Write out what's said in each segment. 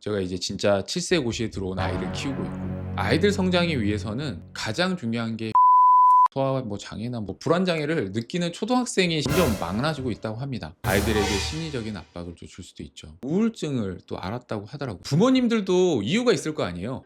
제가 이제 진짜 7세 고시에 들어온 아이를 키우고 있고, 아이들 성장을 위해서는 가장 중요한 게 소아 장애나 불안 장애를 느끼는 초등학생이 점점 많아지고 있다고 합니다. 아이들에게 심리적인 압박을 좀 줄 수도 있죠. 우울증을 또 앓았다고 하더라고요. 부모님들도 이유가 있을 거 아니에요.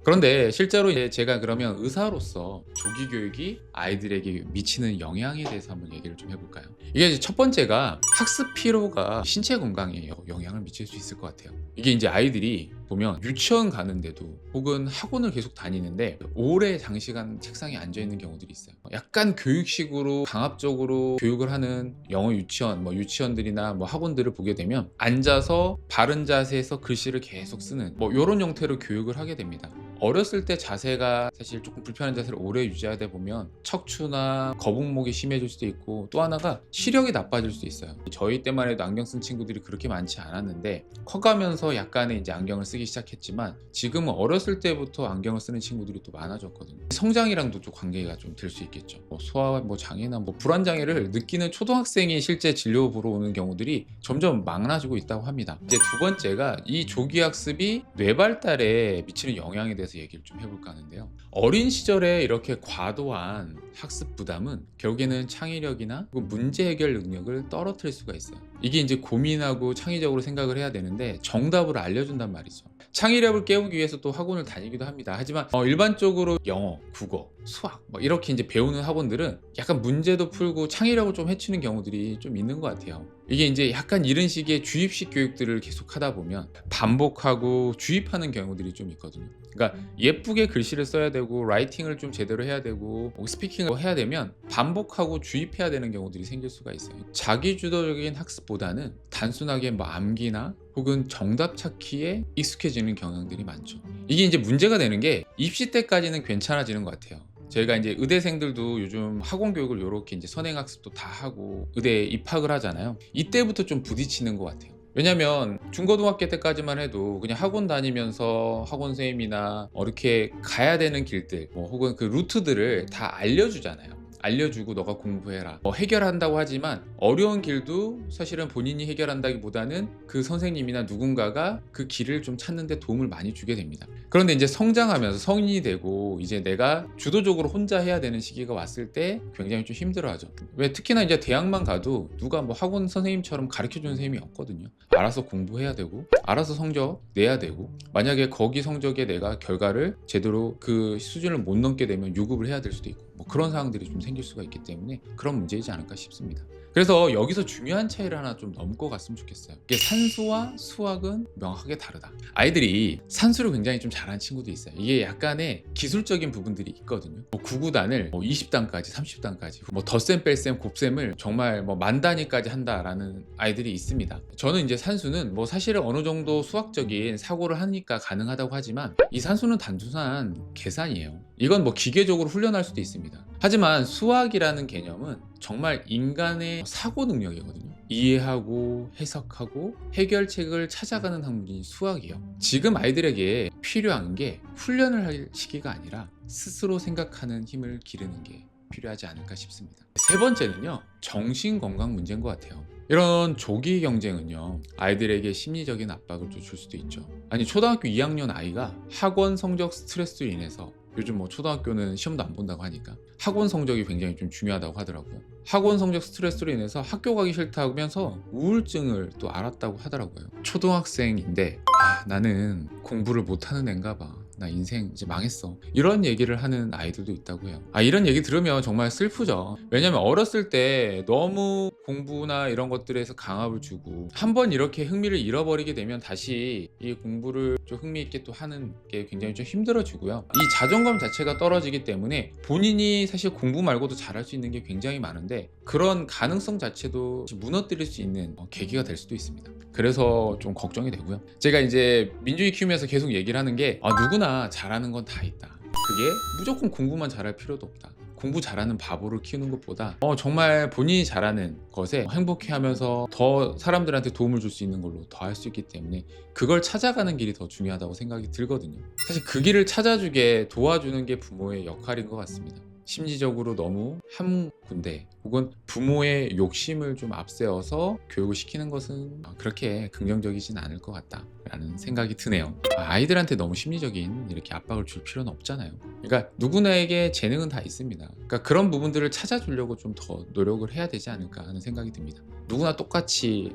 그런데 실제로 이제 제가 그러면 의사로서 조기 교육이 아이들에게 미치는 영향에 대해서 한번 얘기를 좀 해볼까요? 이게 이제 첫 번째가 학습 피로가 신체 건강에 영향을 미칠 수 있을 것 같아요. 이게 이제 아이들이 보면 유치원 가는데도 혹은 학원을 계속 다니는데 오래 장시간 책상에 앉아 있는 경우들이 있어요. 약간 교육식으로 강압적으로 교육을 하는 영어 유치원, 유치원들이나 학원들을 보게 되면 앉아서 바른 자세에서 글씨를 계속 쓰는 이런 형태로 교육을 하게 됩니다. 어렸을 때 자세가 사실 조금 불편한 자세를 오래 유지하다 보면 척추나 거북목이 심해질 수도 있고, 또 하나가 시력이 나빠질 수도 있어요. 저희 때만 해도 안경 쓴 친구들이 그렇게 많지 않았는데 커가면서 약간의 이제 안경을 쓰기 시작했지만 지금은 어렸을 때부터 안경을 쓰는 친구들이 또 많아졌거든요. 성장이랑도 좀 관계가 좀 될 수 있겠죠. 소아 장애나 불안 장애를 느끼는 초등학생이 실제 진료 보러 오는 경우들이 점점 많아지고 있다고 합니다. 이제 두 번째가 이 조기 학습이 뇌 발달에 미치는 영향에 대해서 얘기를 좀 해볼까 하는데요. 어린 시절에 이렇게 과도한 학습 부담은 결국에는 창의력이나 문제 해결 능력을 떨어뜨릴 수가 있어요. 이게 이제 고민하고 창의적으로 생각을 해야 되는데 정답을 알려준단 말이죠. 창의력을 깨우기 위해서 또 학원을 다니기도 합니다. 하지만 일반적으로 영어, 국어, 수학 이렇게 이제 배우는 학원들은 약간 문제도 풀고 창의력을 좀 해치는 경우들이 좀 있는 것 같아요. 이게 이제 약간 이런 식의 주입식 교육들을 계속 하다 보면 반복하고 주입하는 경우들이 좀 있거든요. 그러니까 예쁘게 글씨를 써야 되고 라이팅을 좀 제대로 해야 되고 스피킹을 해야 되면 반복하고 주입해야 되는 경우들이 생길 수가 있어요. 자기주도적인 학습보다는 단순하게 암기나 혹은 정답 찾기에 익숙해지는 경향들이 많죠. 이게 이제 문제가 되는 게 입시 때까지는 괜찮아지는 것 같아요. 저희가 이제 의대생들도 요즘 학원 교육을 이렇게 이제 선행학습도 다 하고 의대에 입학을 하잖아요. 이때부터 좀 부딪히는 것 같아요. 왜냐면 중고등학교 때까지만 해도 그냥 학원 다니면서 학원 선생님이나 이렇게 가야 되는 길들 혹은 그 루트들을 다 알려주잖아요. 알려주고 너가 공부해라 해결한다고 하지만 어려운 길도 사실은 본인이 해결한다기보다는 그 선생님이나 누군가가 그 길을 좀 찾는 데 도움을 많이 주게 됩니다. 그런데 이제 성장하면서 성인이 되고 이제 내가 주도적으로 혼자 해야 되는 시기가 왔을 때 굉장히 좀 힘들어하죠. 왜 특히나 이제 대학만 가도 누가 학원 선생님처럼 가르쳐주는 선생님이 없거든요. 알아서 공부해야 되고 알아서 성적 내야 되고, 만약에 거기 성적에 내가 결과를 제대로 그 수준을 못 넘게 되면 유급을 해야 될 수도 있고 그런 상황들이 좀 생길 수가 있기 때문에 그런 문제이지 않을까 싶습니다. 그래서 여기서 중요한 차이를 하나 좀 넘고 갔으면 좋겠어요. 이게 산수와 수학은 명확하게 다르다. 아이들이 산수를 굉장히 좀 잘하는 친구도 있어요. 이게 약간의 기술적인 부분들이 있거든요. 구구단을 20단까지 30단까지 덧셈 뺄셈 곱셈을 정말 만 단위까지 한다라는 아이들이 있습니다. 저는 이제 산수는 사실은 어느 정도 수학적인 사고를 하니까 가능하다고 하지만 이 산수는 단순한 계산이에요. 이건 기계적으로 훈련할 수도 있습니다. 하지만 수학이라는 개념은 정말 인간의 사고 능력이거든요. 이해하고 해석하고 해결책을 찾아가는 학문이 수학이에요. 지금 아이들에게 필요한 게 훈련을 할 시기가 아니라 스스로 생각하는 힘을 기르는 게 필요하지 않을까 싶습니다. 세 번째는요, 정신건강 문제인 것 같아요. 이런 조기 경쟁은요, 아이들에게 심리적인 압박을 줄 수도 있죠. 아니, 초등학교 2학년 아이가 학원 성적 스트레스로 인해서, 요즘 초등학교는 시험도 안 본다고 하니까 학원 성적이 굉장히 좀 중요하다고 하더라고요. 학원 성적 스트레스로 인해서 학교 가기 싫다 하면서 우울증을 또 앓았다고 하더라고요. 초등학생인데 나는 공부를 못하는 애인가 봐, 나 인생 이제 망했어, 이런 얘기를 하는 아이들도 있다고 해요. 이런 얘기 들으면 정말 슬프죠. 왜냐면 어렸을 때 너무 공부나 이런 것들에서 강압을 주고 한번 이렇게 흥미를 잃어버리게 되면 다시 이 공부를 좀 흥미있게 또 하는 게 굉장히 좀 힘들어지고요. 이 자존감 자체가 떨어지기 때문에 본인이 사실 공부 말고도 잘할 수 있는 게 굉장히 많은데 그런 가능성 자체도 무너뜨릴 수 있는 계기가 될 수도 있습니다. 그래서 좀 걱정이 되고요. 제가 이제 민준이 키우면서 계속 얘기를 하는 게 누구나 잘하는 건 다 있다. 그게 무조건 공부만 잘할 필요도 없다. 공부 잘하는 바보를 키우는 것보다 정말 본인이 잘하는 것에 행복해하면서 더 사람들한테 도움을 줄 수 있는 걸로 더 할 수 있기 때문에 그걸 찾아가는 길이 더 중요하다고 생각이 들거든요. 사실 그 길을 찾아주게 도와주는 게 부모의 역할인 것 같습니다. 심리적으로 너무 한 군데 혹은 부모의 욕심을 좀 앞세워서 교육을 시키는 것은 그렇게 긍정적이진 않을 것 같다라는 생각이 드네요. 아이들한테 너무 심리적인 이렇게 압박을 줄 필요는 없잖아요. 그러니까 누구나에게 재능은 다 있습니다. 그러니까 그런 부분들을 찾아주려고 좀 더 노력을 해야 되지 않을까 하는 생각이 듭니다. 누구나 똑같이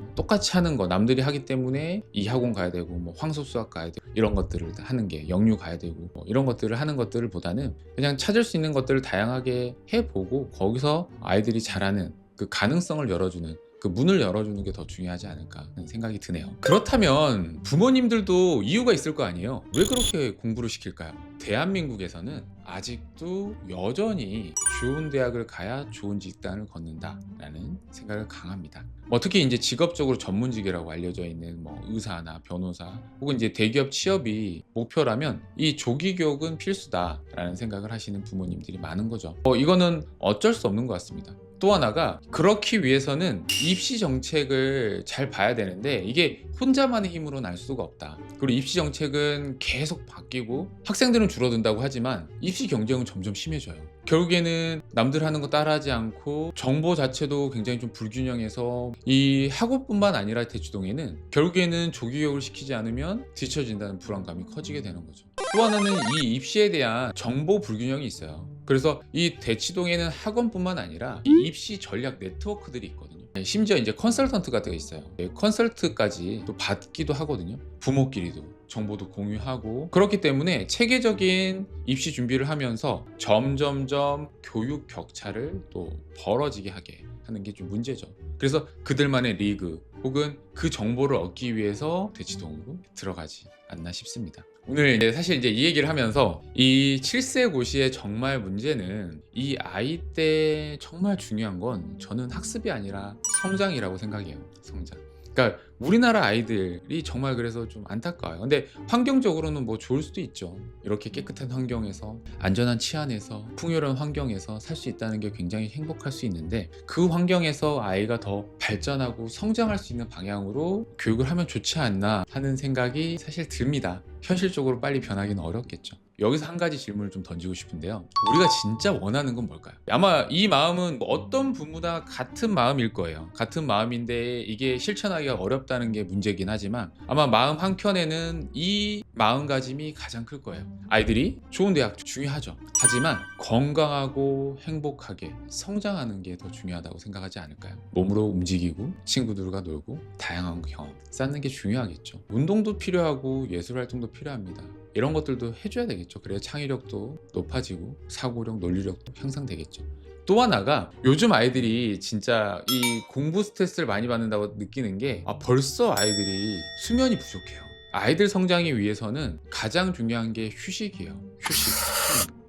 하는 거 남들이 하기 때문에 이 학원 가야 되고 뭐 황소수학 가야 되고 이런 것들을 하는 게 영유 가야 되고 뭐 이런 것들을 하는 것들을 보다는 그냥 찾을 수 있는 것들을 다양하게 해보고 거기서 아이들이 잘하는 그 가능성을 열어주는 그 문을 열어주는 게 더 중요하지 않을까 하는 생각이 드네요. 그렇다면 부모님들도 이유가 있을 거 아니에요. 왜 그렇게 공부를 시킬까요? 대한민국에서는 아직도 여전히 좋은 대학을 가야 좋은 직장을 걷는다라는 생각을 강합니다. 특히 이제 직업적으로 전문직이라고 알려져 있는 뭐 의사나 변호사 혹은 이제 대기업 취업이 목표라면 이 조기 교육은 필수다라는 생각을 하시는 부모님들이 많은 거죠. 이거는 어쩔 수 없는 것 같습니다. 또 하나가 그렇기 위해서는 입시 정책을 잘 봐야 되는데 이게 혼자만의 힘으로는 알 수가 없다. 그리고 입시 정책은 계속 바뀌고 학생들은 줄어든다고 하지만 입시 경쟁은 점점 심해져요. 결국에는 남들 하는 거 따라하지 않고 정보 자체도 굉장히 좀 불균형해서 이 학업뿐만 아니라 대치동에는 결국에는 조기 교육을 시키지 않으면 뒤처진다는 불안감이 커지게 되는 거죠. 또 하나는 이 입시에 대한 정보 불균형이 있어요. 그래서 이 대치동에는 학원뿐만 아니라 입시 전략 네트워크들이 있거든요. 심지어 이제 컨설턴트가 되어 있어요. 컨설트까지 또 받기도 하거든요. 부모끼리도 정보도 공유하고 그렇기 때문에 체계적인 입시 준비를 하면서 점점점 교육 격차를 또 벌어지게 하게 하는 게 좀 문제죠. 그래서 그들만의 리그 혹은 그 정보를 얻기 위해서 대치동으로 들어가지 않나 싶습니다. 오늘 사실 이 얘기를 하면서 이 7세 고시의 정말 문제는 이 아이 때 정말 중요한 건 저는 학습이 아니라 성장이라고 생각해요. 성장. 그러니까 우리나라 아이들이 정말 그래서 좀 안타까워요. 근데 환경적으로는 뭐 좋을 수도 있죠. 이렇게 깨끗한 환경에서 안전한 치안에서 풍요로운 환경에서 살 수 있다는 게 굉장히 행복할 수 있는데 그 환경에서 아이가 더 발전하고 성장할 수 있는 방향으로 교육을 하면 좋지 않나 하는 생각이 사실 듭니다. 현실적으로 빨리 변하기는 어렵겠죠. 여기서 한 가지 질문을 좀 던지고 싶은데요. 우리가 진짜 원하는 건 뭘까요? 아마 이 마음은 어떤 부모나 같은 마음일 거예요. 같은 마음인데 이게 실천하기가 어렵다는 게 문제긴 하지만 아마 마음 한켠에는 이 마음가짐이 가장 클 거예요. 아이들이 좋은 대학 중요하죠. 하지만 건강하고 행복하게 성장하는 게 더 중요하다고 생각하지 않을까요? 몸으로 움직이고 친구들과 놀고 다양한 경험 쌓는 게 중요하겠죠. 운동도 필요하고 예술활동도 필요합니다. 이런 것들도 해줘야 되겠죠. 그래야 창의력도 높아지고 사고력, 논리력도 향상되겠죠. 또 하나가 요즘 아이들이 진짜 이 공부 스트레스를 많이 받는다고 느끼는 게 벌써 아이들이 수면이 부족해요. 아이들 성장을 위해서는 가장 중요한 게 휴식이에요. 휴식.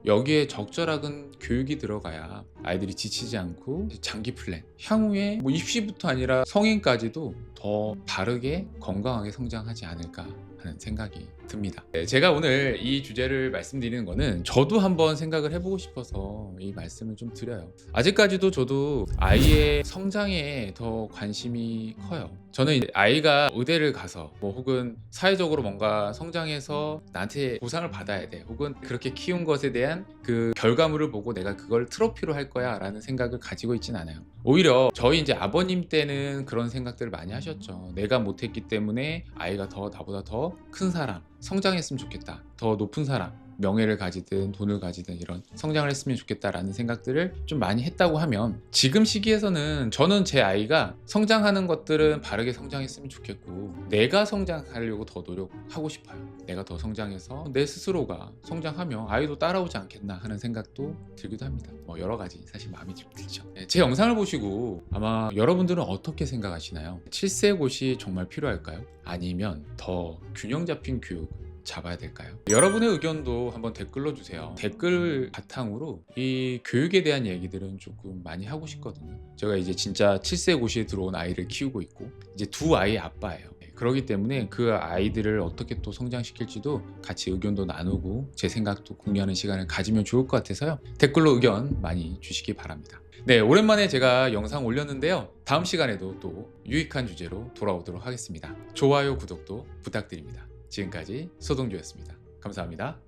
여기에 적절한 교육이 들어가야 아이들이 지치지 않고 장기 플랜, 향후에 뭐 입시부터 아니라 성인까지도 더 바르게 건강하게 성장하지 않을까 하는 생각이 듭니다. 제가 오늘 이 주제를 말씀드리는 거는 저도 한번 생각을 해보고 싶어서 이 말씀을 좀 드려요. 아직까지도 저도 아이의 성장에 더 관심이 커요. 저는 이제 아이가 의대를 가서 뭐 혹은 사회적으로 뭔가 성장해서 나한테 보상을 받아야 돼 혹은 그렇게 키운 것에 대한 그 결과물을 보고 내가 그걸 트로피로 할 거야 라는 생각을 가지고 있진 않아요. 오히려 저희 이제 아버님 때는 그런 생각들을 많이 하셨죠. 내가 못했기 때문에 아이가 더 나보다 더 큰 사람, 성장했으면 좋겠다. 더 높은 사람, 명예를 가지든 돈을 가지든 이런 성장을 했으면 좋겠다라는 생각들을 좀 많이 했다고 하면 지금 시기에서는 저는 제 아이가 성장하는 것들은 바르게 성장했으면 좋겠고 내가 성장하려고 더 노력하고 싶어요. 내가 더 성장해서 내 스스로가 성장하면 아이도 따라오지 않겠나 하는 생각도 들기도 합니다. 뭐 여러 가지 사실 마음이 좀 들죠. 제 영상을 보시고 아마 여러분들은 어떻게 생각하시나요? 7세 고시 정말 필요할까요? 아니면 더 균형 잡힌 교육 잡아야 될까요? 여러분의 의견도 한번 댓글로 주세요. 댓글 바탕으로 이 교육에 대한 얘기들은 조금 많이 하고 싶거든요. 제가 이제 진짜 7세 고시에 들어온 아이를 키우고 있고 이제 두 아이의 아빠예요. 그렇기 때문에 그 아이들을 어떻게 또 성장시킬지도 같이 의견도 나누고 제 생각도 공유하는 시간을 가지면 좋을 것 같아서요. 댓글로 의견 많이 주시기 바랍니다. 네, 오랜만에 제가 영상 올렸는데요. 다음 시간에도 또 유익한 주제로 돌아오도록 하겠습니다. 좋아요, 구독도 부탁드립니다. 지금까지 소동주였습니다. 감사합니다.